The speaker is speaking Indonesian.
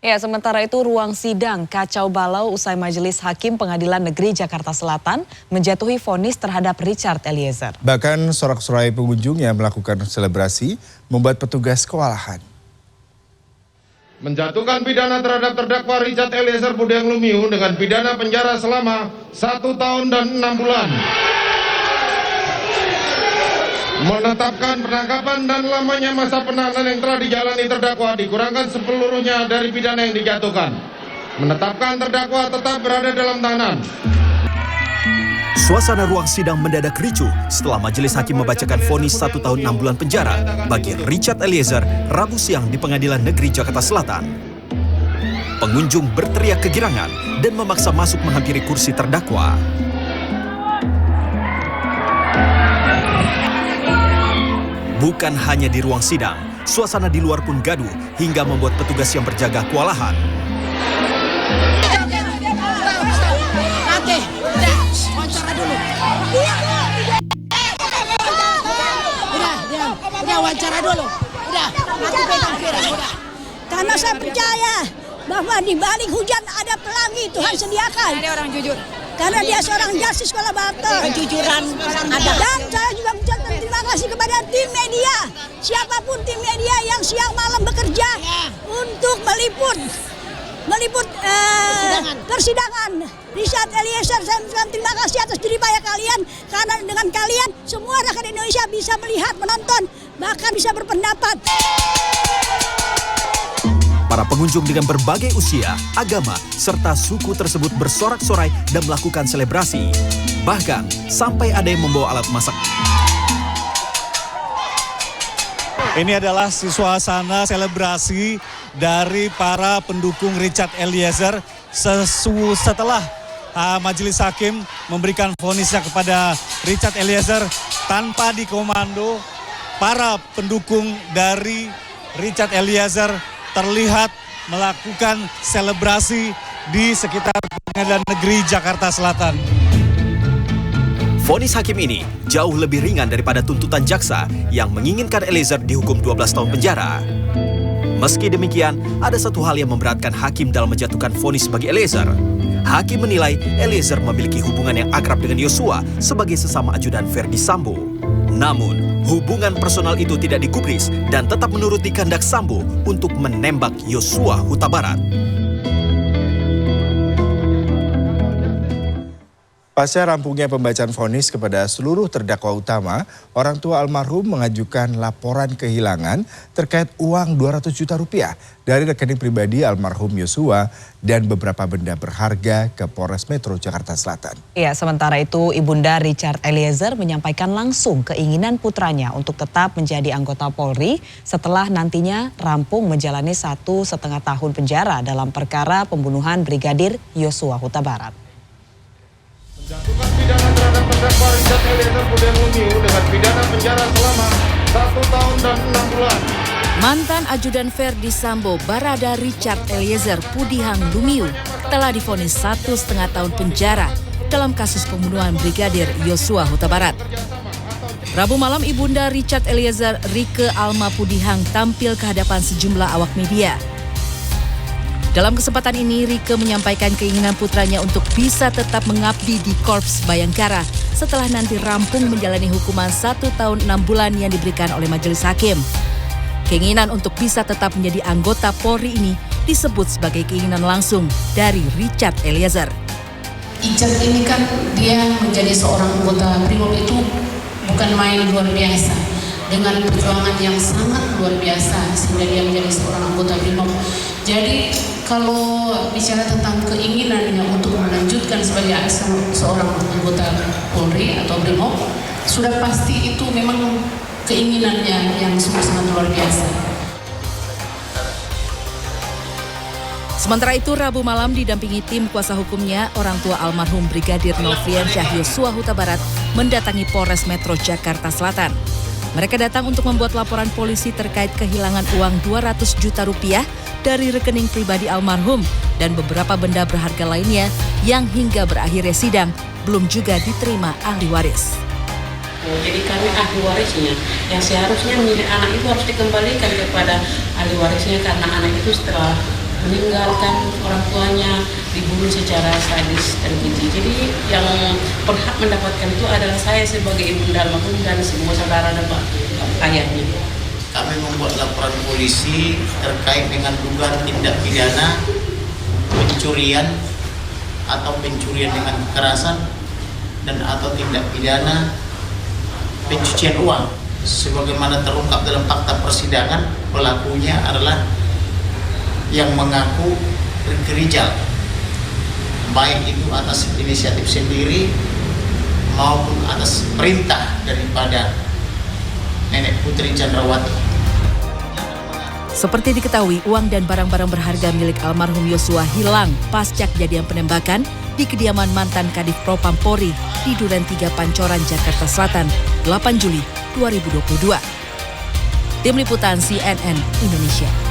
Ya, sementara itu ruang sidang kacau balau usai Majelis Hakim Pengadilan Negeri Jakarta Selatan menjatuhi vonis terhadap Richard Eliezer. Bahkan sorak-sorai pengunjung yang melakukan selebrasi membuat petugas kewalahan. Menjatuhkan pidana terhadap terdakwa Richard Eliezer Budiang Lumiu dengan pidana penjara selama 1 tahun dan 6 bulan. Menetapkan penangkapan dan lamanya masa penahanan yang telah dijalani terdakwa dikurangkan sepeluruhnya dari pidana yang dijatuhkan. Menetapkan terdakwa tetap berada dalam tahanan. Suasana ruang sidang mendadak ricuh setelah majelis hakim membacakan vonis 1 tahun 6 bulan penjara bagi Richard Eliezer Rabu siang di Pengadilan Negeri Jakarta Selatan. Pengunjung berteriak kegirangan dan memaksa masuk menghampiri kursi terdakwa. Bukan hanya di ruang sidang, suasana di luar pun gaduh hingga membuat petugas yang berjaga kewalahan. Oke, udah, wawancara dulu. Udah wawancara dulu. Udah, nanti pegang kira, udah. Karena saya percaya bahwa di balik hujan ada pelangi Tuhan sediakan. Ada orang jujur. Karena dia seorang justice kolaborator. Kejujuran ada. Dan saya juga mengucapkan terima kasih kepada tim media. Siapapun tim media yang siang malam bekerja untuk meliput persidangan Richard Eliezer. Saya mengucapkan terima kasih atas jeripaya kalian. Karena dengan kalian semua rakyat Indonesia bisa melihat, menonton, bahkan bisa berpendapat. Para pengunjung dengan berbagai usia, agama, serta suku tersebut bersorak-sorai dan melakukan selebrasi. Bahkan, sampai ada yang membawa alat masak. Ini adalah suasana selebrasi dari para pendukung Richard Eliezer setelah majelis hakim memberikan vonisnya kepada Richard Eliezer tanpa dikomando. Para pendukung dari Richard Eliezer terlihat melakukan selebrasi di sekitar Pengadilan Negeri Jakarta Selatan. Vonis hakim ini jauh lebih ringan daripada tuntutan jaksa yang menginginkan Eliezer dihukum 12 tahun penjara. Meski demikian, ada satu hal yang memberatkan hakim dalam menjatuhkan vonis bagi Eliezer. Hakim menilai Eliezer memiliki hubungan yang akrab dengan Yosua sebagai sesama ajudan Verdi Sambo. Namun, hubungan personal itu tidak digubris dan tetap menuruti kehendak Sambo untuk menembak Yosua Huta Barat. Pasca rampungnya pembacaan vonis kepada seluruh terdakwa utama, orang tua almarhum mengajukan laporan kehilangan terkait uang 200 juta rupiah dari rekening pribadi almarhum Yosua dan beberapa benda berharga ke Polres Metro Jakarta Selatan. Ya, sementara itu Ibunda Richard Eliezer menyampaikan langsung keinginan putranya untuk tetap menjadi anggota Polri setelah nantinya rampung menjalani 1,5 tahun penjara dalam perkara pembunuhan Brigadir Yosua Huta Barat. Menjatuhkan pidana terhadap terdakwa Richard Eliezer Budiang Lumiu dengan pidana penjara selama 1 tahun dan 6 bulan. Mantan ajudan Verdi Sambo Barada Richard Eliezer Budiang Lumiu telah divonis 1,5 tahun penjara dalam kasus pembunuhan Brigadir Yosua Huta Barat. Rabu malam Ibunda Richard Eliezer Rike Alma Pudihang tampil ke hadapan sejumlah awak media. Dalam kesempatan ini, Rike menyampaikan keinginan putranya untuk bisa tetap mengabdi di Korps Bayangkara setelah nanti rampung menjalani hukuman 1 tahun 6 bulan yang diberikan oleh majelis hakim. Keinginan untuk bisa tetap menjadi anggota Polri ini disebut sebagai keinginan langsung dari Richard Eliezer. Richard ini kan dia menjadi seorang anggota Brimob itu bukan main luar biasa. Dengan perjuangan yang sangat luar biasa sehingga dia menjadi seorang anggota Brimob. Jadi kalau bicara tentang keinginannya untuk melanjutkan sebagai seorang anggota Polri atau Brimob, sudah pasti itu memang keinginannya yang sangat luar biasa. Sementara itu Rabu malam didampingi tim kuasa hukumnya, orang tua almarhum Brigadir Nofriansyah Yosua Huta Barat mendatangi Polres Metro Jakarta Selatan. Mereka datang untuk membuat laporan polisi terkait kehilangan uang 200 juta rupiah dari rekening pribadi almarhum dan beberapa benda berharga lainnya yang hingga berakhirnya sidang belum juga diterima ahli waris. Jadi kami ahli warisnya yang seharusnya milik anak itu harus dikembalikan kepada ahli warisnya karena anak itu setelah meninggalkan orang tuanya, dibunuh secara sadis dan keji. Jadi yang berhak mendapatkan itu adalah saya sebagai ibunda almarhum dan semua saudara dan ayahnya. Kami membuat laporan polisi terkait dengan dugaan tindak pidana pencurian atau pencurian dengan kekerasan dan atau tindak pidana pencucian uang. Sebagaimana terungkap dalam fakta persidangan, pelakunya adalah yang mengaku Ricky Rijal, baik itu atas inisiatif sendiri maupun atas perintah daripada Nenek Putri Chandrawati. Seperti diketahui, uang dan barang-barang berharga milik almarhum Yosua hilang pasca kejadian penembakan di kediaman mantan Kadif Propam Polri di Duren 3 Pancoran, Jakarta Selatan, 8 Juli 2022. Tim Liputan CNN Indonesia.